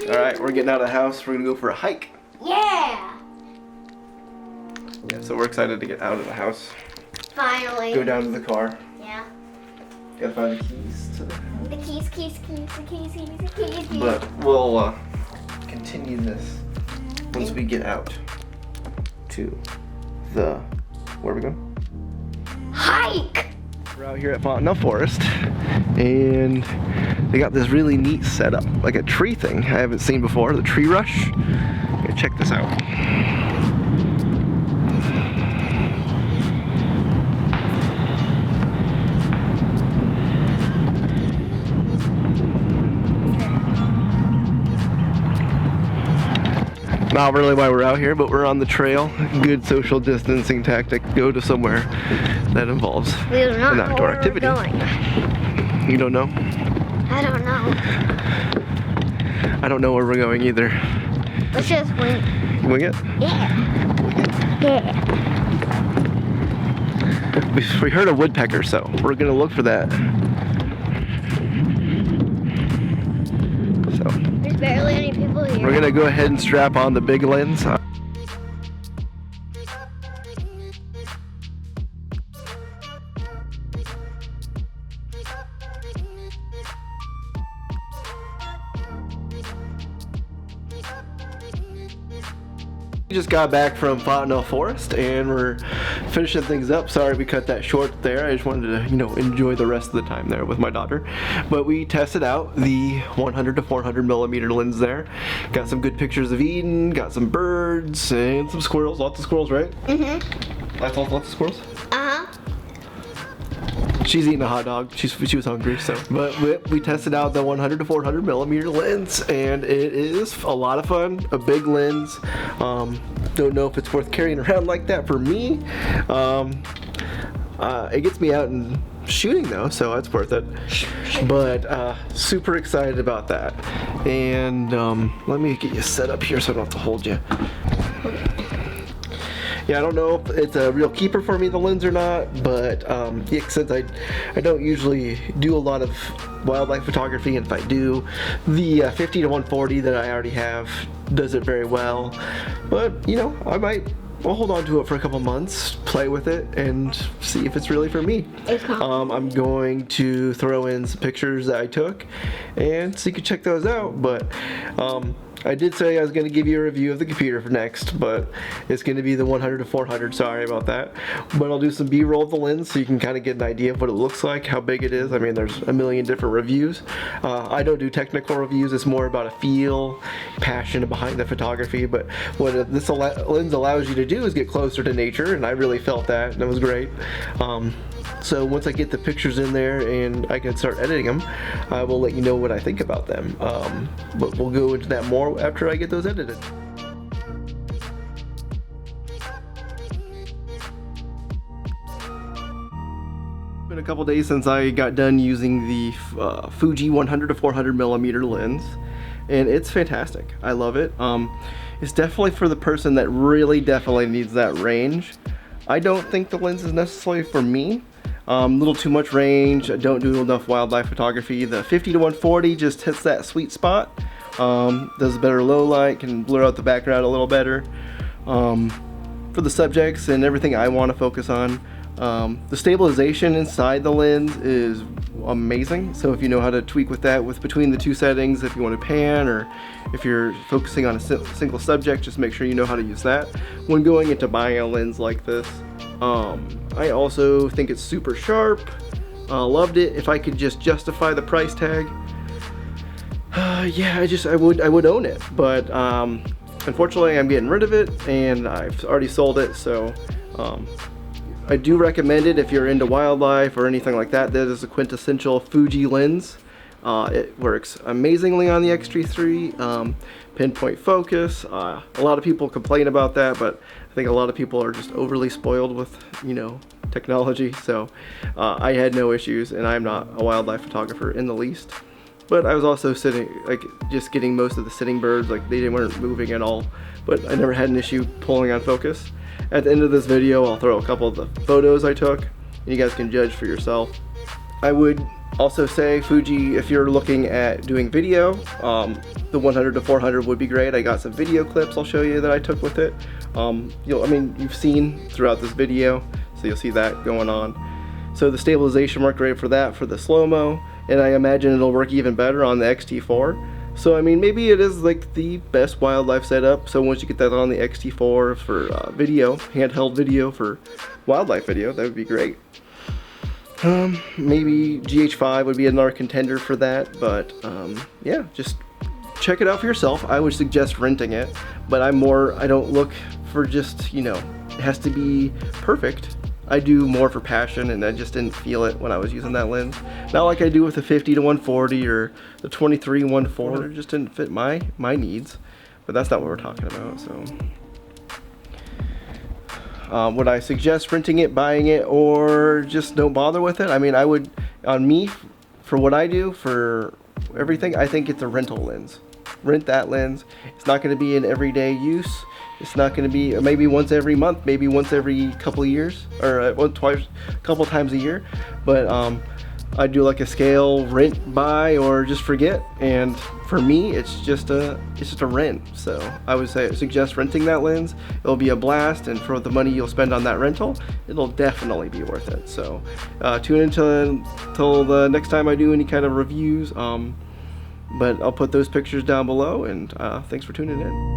Alright, we're getting out of the house. We're gonna go for a hike. Yeah! Yeah, so we're excited to get out of the house. Finally. Go down to the car. Yeah. Gotta find the keys to the house. The keys. But we'll continue this once we get out to the, where are we going? Hike! We're out here at Fontenelle Forest, and they got this really neat setup, like a tree thing I haven't seen before, the tree rush. Check this out. Not really why we're out here, but we're on the trail. Good social distancing tactic. Go to somewhere that involves an outdoor activity. You don't know? I don't know. I don't know where we're going either. Let's just wing. Wing it? Yeah. Yeah. We heard a woodpecker, so we're gonna look for that. So There's barely any people here. we're gonna go ahead and strap on the big lens. We just got back from Fontenelle Forest and we're finishing things up. Sorry we cut that short there. I just wanted to, enjoy the rest of the time there with my daughter. But we tested out the 100 to 400 millimeter lens there. Got some good pictures of Eden, got some birds and some squirrels. Lots of squirrels, right? Mm-hmm. Lots of squirrels? Uh-huh. She's eating a hot dog. She was hungry, so. But we tested out the 100 to 400 millimeter lens, and it is a lot of fun. A big lens. Don't know if it's worth carrying around like that for me. It gets me out and shooting though, so it's worth it. But super excited about that. And let me get you set up here so I don't have to hold you. Yeah, I don't know if it's a real keeper for me, the lens, or not, but yeah, since I don't usually do a lot of wildlife photography, and if I do, the 50 to 140 that I already have does it very well. But, I'll hold on to it for a couple months, play with it, and see if it's really for me. I'm going to throw in some pictures that I took, and so you can check those out, but I did say I was going to give you a review of the computer for next, but it's going to be the 100 to 400, sorry about that. But I'll do some B-roll of the lens so you can kind of get an idea of what it looks like, how big it is. I mean, there's a million different reviews. I don't do technical reviews, it's more about a feel, passion behind the photography, but what this lens allows you to do is get closer to nature, and I really felt that, and it was great. So once I get the pictures in there and I can start editing them, I will let you know what I think about them. But we'll go into that more after I get those edited. It's been a couple days since I got done using the Fuji 100 to 400 millimeter lens, and it's fantastic. I love it. It's definitely for the person that really definitely needs that range. I don't think the lens is necessarily for me. A little too much range. I don't do enough wildlife photography. The 50 to 140 just hits that sweet spot. Does better low light, can blur out the background a little better. For the subjects and everything I want to focus on. The stabilization inside the lens is amazing. So if you know how to tweak with that, between the two settings, if you want to pan or if you're focusing on a single subject, just make sure you know how to use that when going into buying a lens like this. I also think it's super sharp. Loved it. If I could just justify the price tag, yeah, I would own it. But unfortunately, I'm getting rid of it, and I've already sold it. So I do recommend it if you're into wildlife or anything like that. That is a quintessential Fuji lens. It works amazingly on the X-T3. Pinpoint focus. A lot of people complain about that, but I think a lot of people are just overly spoiled with, technology. So I had no issues, and I'm not a wildlife photographer in the least. But I was also just getting most of the sitting birds, they weren't moving at all. But I never had an issue pulling on focus. At the end of this video, I'll throw a couple of the photos I took, and you guys can judge for yourself. I would Also say Fuji, if you're looking at doing video, the 100 to 400 would be great. I got some video clips I'll show you that I took with it. You've seen throughout this video, so you'll see that going on. So the stabilization worked great for that, for the slow-mo, and I imagine it'll work even better on the X-T4. So I mean, maybe it is like the best wildlife setup. So once you get that on the X-T4 for video, handheld video for wildlife video, that would be great. Maybe GH5 would be another contender for that, but yeah, just check it out for yourself. I would suggest renting it, but I don't look for just, it has to be perfect. I do more for passion, and I just didn't feel it when I was using that lens. Not like I do with the 50 to 140 or the 23 140. It just didn't fit my needs, but that's not what we're talking about. So would I suggest renting it, buying it, or just don't bother with it? I mean, I would, on me, for what I do, for everything, I think it's a rental lens. Rent that lens. It's not going to be in everyday use. It's not going to be maybe once every month, maybe once every couple of years, or twice, a couple times a year. But I do like a scale, rent, buy, or just forget. And for me, it's just a rent. So I would suggest renting that lens. It'll be a blast, and for the money you'll spend on that rental, it'll definitely be worth it. So tune in till the next time I do any kind of reviews. But I'll put those pictures down below, and thanks for tuning in.